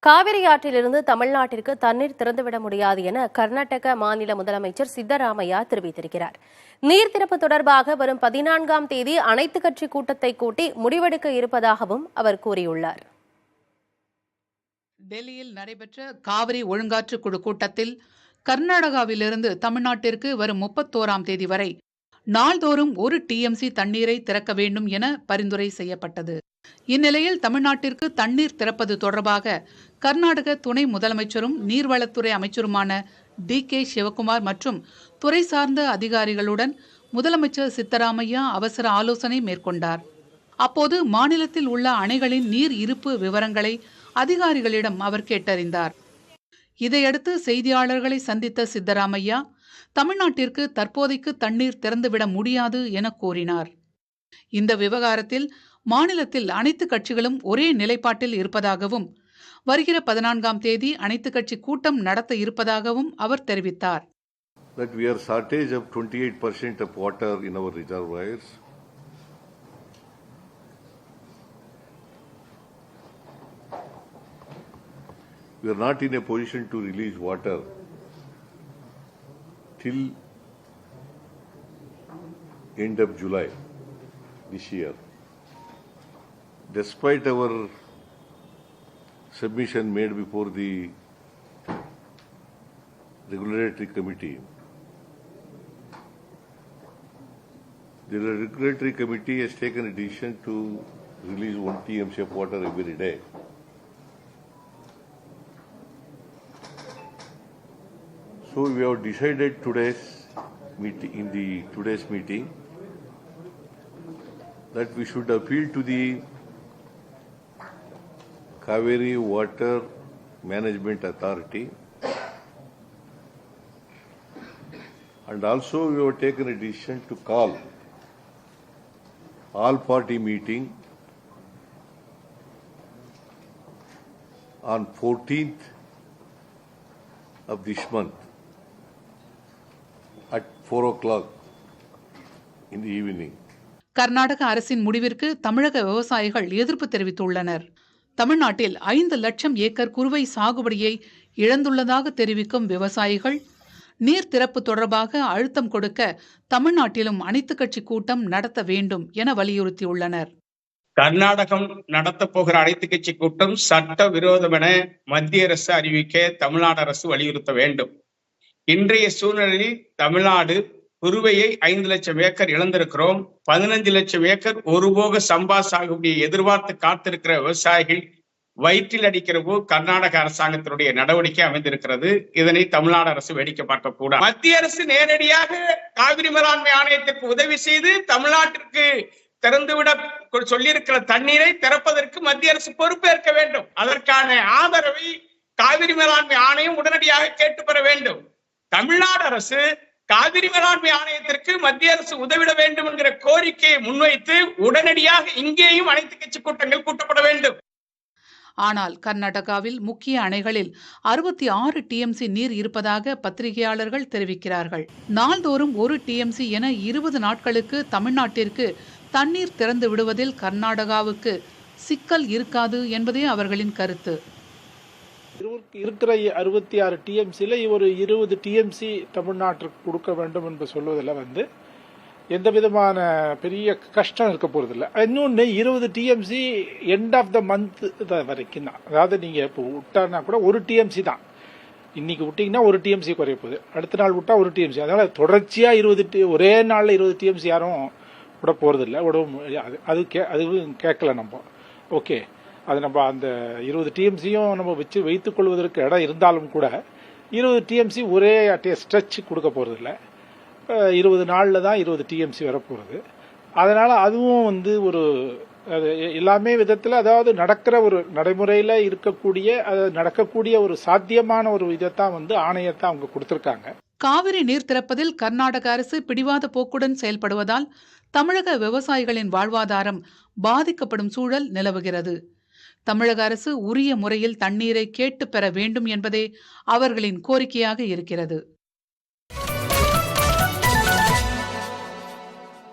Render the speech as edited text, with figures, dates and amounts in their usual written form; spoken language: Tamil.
காவிரி ஆற்றிலிருந்து தமிழ்நாட்டிற்கு தண்ணீர் திறந்துவிட முடியாது என கர்நாடக மாநில முதலமைச்சர் சித்தராமையா தெரிவித்திருக்கிறார். நீர் திறப்பு தொடர்பாக வரும் 14ஆம் தேதி அனைத்துக் கட்சி கூட்டத்தை கூட்டி முடிவெடுக்க இருப்பதாகவும் அவர் கூறியுள்ளார். டெல்லியில் நடைபெற்ற காவிரி ஒழுங்காற்று குழு கூட்டத்தில் கர்நாடகாவிலிருந்து தமிழ்நாட்டிற்கு வரும் 31ஆம் தேதி வரை நாள்தோறும் 1 TMC தண்ணீரை திறக்க வேண்டும் என பரிந்துரை செய்யப்பட்டது. இந்நிலையில் தமிழ்நாட்டிற்கு தண்ணீர் திறப்பது தொடர்பாக கர்நாடக துணை முதலமைச்சரும் நீர்வளத்துறை அமைச்சருமான DK சிவகுமார் மற்றும் துறை சார்ந்த அதிகாரிகளுடன் முதலமைச்சர் சித்தராமையா அவசர ஆலோசனை மேற்கொண்டார். அப்போது மாநிலத்தில் உள்ள அணைகளின் நீர் இருப்பு விவரங்களை அதிகாரிகளிடம் அவர் கேட்டறிந்தார். இதையடுத்து செய்தியாளர்களை சந்தித்த சித்தராமையா தமிழ்நாட்டிற்கு தற்போதைக்கு தண்ணீர் திறந்துவிட முடியாது என கூறினார். இந்த விவகாரத்தில் மாநிலத்தில் அனைத்து கட்சிகளும் ஒரே நிலைப்பாட்டில் இருப்பதாகவும் வருகிற 14ஆம் தேதி அனைத்து கட்சி கூட்டம் நடத்த இருப்பதாகவும் அவர் தெரிவித்தார். That we are shortage of 28% of water in our reservoirs. We are not in a position to release water till end of July this year. Despite our submission made before the regulatory committee, the regulatory committee has taken a decision to release 1 TMC of water every day. So we have decided today's meeting that we should appeal to the Kaveri Water Management Authority, and also we have taken a decision to call all-party meeting on 14th of this month at 4 o'clock in the evening. Karnataka அரசின் முடிவிற்கு தமிழக விவசாயிகள் எதிர்ப்பு தெரிவித்துள்ளனர். தமிழ்நாட்டில் 5 லட்சம் ஏக்கர் குறுவை சாகுபடியை இழந்துள்ளதாக தெரிவிக்கும் விவசாயிகள் நீர் திறப்பு தொடர்பாக அழுத்தம் கொடுக்க தமிழ்நாட்டிலும் அனைத்து கட்சி கூட்டம் நடத்த வேண்டும் என வலியுறுத்தியுள்ளனர். கர்நாடகம் நடத்தப் போகிற அனைத்து கட்சி கூட்டம் சட்ட விரோதம் என மத்திய அரசு அறிவிக்க தமிழ்நாடு அரசு வலியுறுத்த வேண்டும். இன்றைய சூழ்நிலையில் தமிழ்நாடு குறுவையை 5 லட்சம் ஏக்கர் இழந்திருக்கிறோம். 15 லட்சம் ஏக்கர் ஒருபோக சம்பா சாகுபடியை எதிர்பார்த்து காத்திருக்கிற விவசாயிகள் வயிற்றில் அடிக்கிறவோ கர்நாடக அரசாங்கத்தினுடைய நடவடிக்கை அமைந்திருக்கிறது. இதனை தமிழ்நாடு அரசு வேடிக்கை பார்க்க கூடாது. மத்திய அரசு நேரடியாக காவிரி மேலாண்மை ஆணையத்திற்கு உதவி செய்து தமிழ்நாட்டிற்கு திறந்துவிட சொல்லியிருக்கிற தண்ணீரை திறப்பதற்கு மத்திய அரசு பொறுப்பேற்க வேண்டும். அதற்கான ஆதரவை காவிரி மேலாண்மை ஆணையம் உடனடியாக கேட்டு பெற வேண்டும். தமிழ்நாடு அரசு காவிரி மேலாண்மை ஆணையத்திற்கு மத்திய அரசு உதவிட வேண்டும் என்கிற கோரிக்கையை முன்வைத்து உடனடியாக இங்கேயும் அனைத்து கட்சி கூட்டங்கள் கூட்டப்பட வேண்டும். ஆனால் கர்நாடகாவில் முக்கிய அணைகளில் 66 TMC நீர் இருப்பதாக பத்திரிகையாளர்கள் தெரிவிக்கிறார்கள். நாள்தோறும் 1 TMC என 20 நாட்களுக்கு தமிழ்நாட்டிற்கு தண்ணீர் திறந்து விடுவதில் கர்நாடகாவுக்கு சிக்கல் இருக்காது என்பதே அவர்களின் கருத்து. இருக்கிற 66 TMCல ஒரு 20 TMC தமிழ்நாட்டிற்கு கொடுக்க வேண்டும் என்று சொல்வதில் எந்த விதமான பெரிய கஷ்டம் இருக்க போறதில்லை. இன்னொன்று 20 TMC end of the month வரைக்கும் தான். அதாவது நீங்க இப்போ விட்டானா கூட 1 TMC தான். இன்னைக்கு விட்டீங்கன்னா 1 TMC குறைய போகுது, அடுத்த நாள் விட்டா 1 TMC. அதனால தொடர்ச்சியா ஒரே நாள்ல 20 TMC யாரும் விட போறதில்லை. அது கேட்கல நம்ம. ஓகே, அது நம்ம அந்த 20 TMCயும் நம்ம வைத்துக் கொள்வதற்கு இடம் இருந்தாலும் கூட 20 TMC ஒரே ஸ்ட்ரெச் கொடுக்க போறதில்லை. 20 நாளில் தான் 20 TMC வரப்போகிறது. அதனால அதுவும் ஒரு எல்லாமே விதத்தில், அதாவது நடக்கிற ஒரு நடைமுறையில் நடக்கக்கூடிய ஒரு சாத்தியமான ஒரு இதைத்தான் ஆணையத்தை அவங்க கொடுத்திருக்காங்க. காவிரி நீர் திறப்பதில் கர்நாடக அரசு பிடிவாத போக்குடன் செயல்படுவதால் தமிழக விவசாயிகளின் வாழ்வாதாரம் பாதிக்கப்படும் சூழல் நிலவுகிறது. தமிழக அரசு உரிய முறையில் தண்ணீரை கேட்டு பெற வேண்டும் என்பதே அவர்களின் கோரிக்கையாக இருக்கிறது.